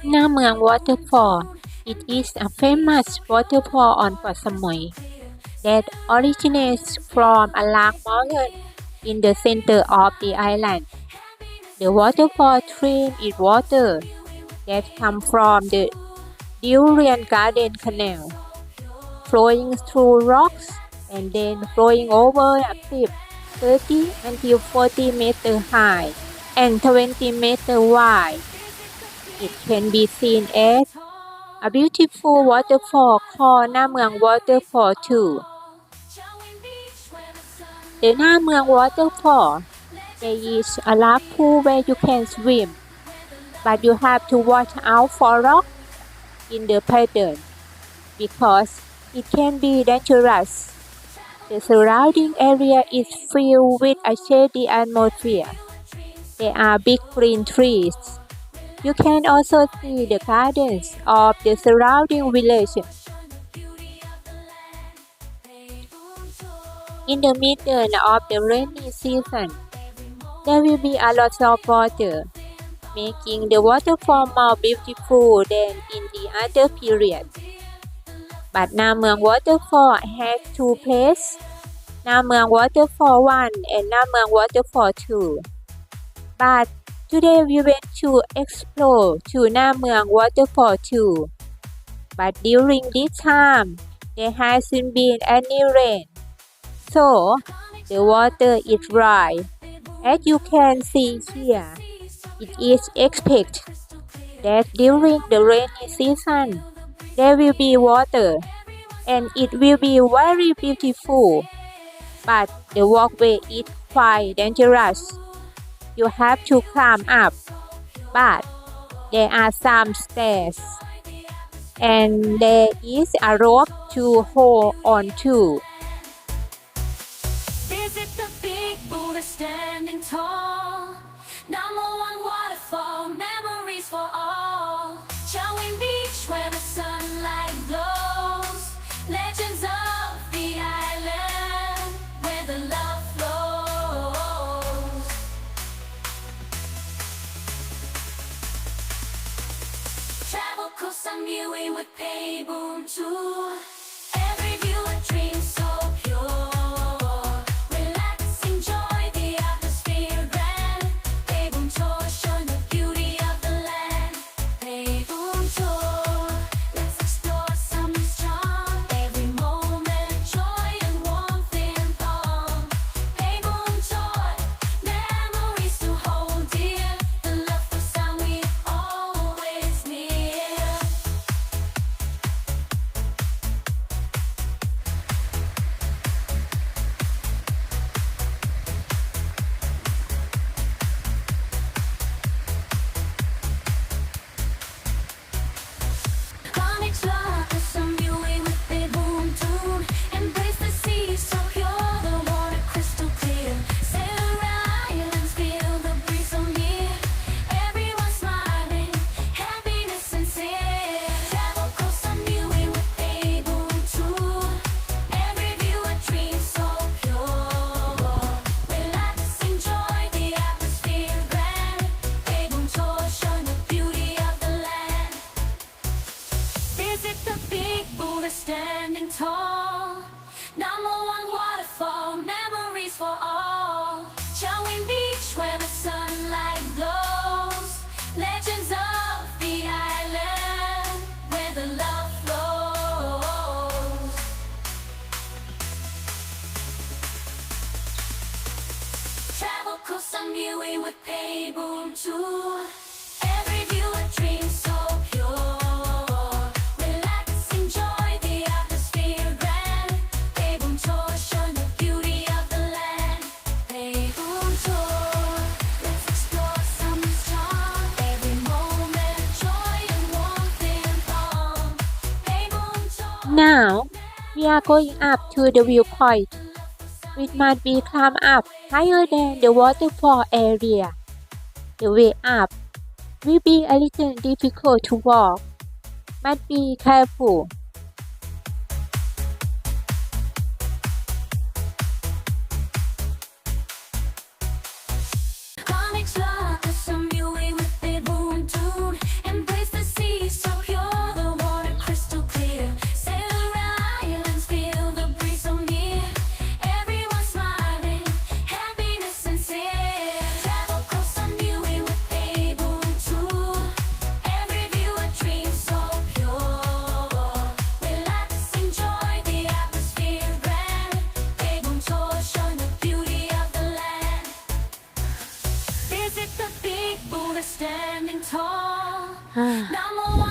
Na Mueang Waterfall. It is a famous waterfall on Koh Samui that originates from a large mountain in the center of the island. The waterfall streams its water that comes from the Durian Garden Canal, flowing through rocks and then flowing over a cliff 30 until 40 meters high and 20 meters wide. It can be seen as a beautiful waterfall called Na Mueang Waterfall too. The Na Mueang Waterfall, there is a large pool where you can swim, but you have to watch out for rocks in the pattern because it can be dangerous. The surrounding area is filled with a shady atmosphere. There are big green trees. You can also see the gardens of the surrounding village. In the middle of the rainy season, there will be a lot of water, making the waterfall more beautiful than in the other period. But Na Mueang Waterfall has two places, Na Mueang Waterfall 1 and Na Mueang Waterfall 2. But today we went to explore to Na Mueang Waterfall 2. But during this time, there hasn't been any rain, so the water is dry. As you can see here, it is expected that during the rainy season, there will be water and it will be very beautiful. But the walkway is quite dangerous. You have to climb up, but there are some stairs and there is a rope to hold on to. Visit the big Buddha standing tall. Na Mueang Waterfall, memories for all. Showing beach where the sunlight glows. Legends of the island where the love flows. Travel Koh Samui with pay boom too. Every view a dream so pure. Relax, enjoy the atmosphere grand. Pay boom tour, show the beauty of the land. Pay boom tour, let's explore some strong. Every moment, joy and warmth in palm. Pay boom tour, memories to hold dear. The love for Samui always near. Come explore Koh Samui with the boom tune. Embrace the sea so pure, the water crystal clear. Sail around islands, feel the breeze so near. Everyone smiling, happiness sincere. Travel Koh Samui with the boom tune. Every view a dream so pure. Relax, enjoy the atmosphere grand. Pay boom tour, show the beauty of the land. Visit the big Buddha standing tall. Na Mueang Waterfall, memories for all. Showing beach where the sunlight glows. Legends of the island where the love flows. Travel Koh Samui with pay boom too. Every view a dream so pure. Relax, enjoy the atmosphere grand. Pay boom tour, show the beauty of the land. Pay boom tour, let's explore some strong. Every moment, joy and warmth in palm. Pay boom tour. Now we are going up to the viewpoint, which must be climbed up higher than the waterfall area. The way up will be a little difficult to walk. Must be careful. Come explore Koh Samui with the boom Waterfall. Na Mueang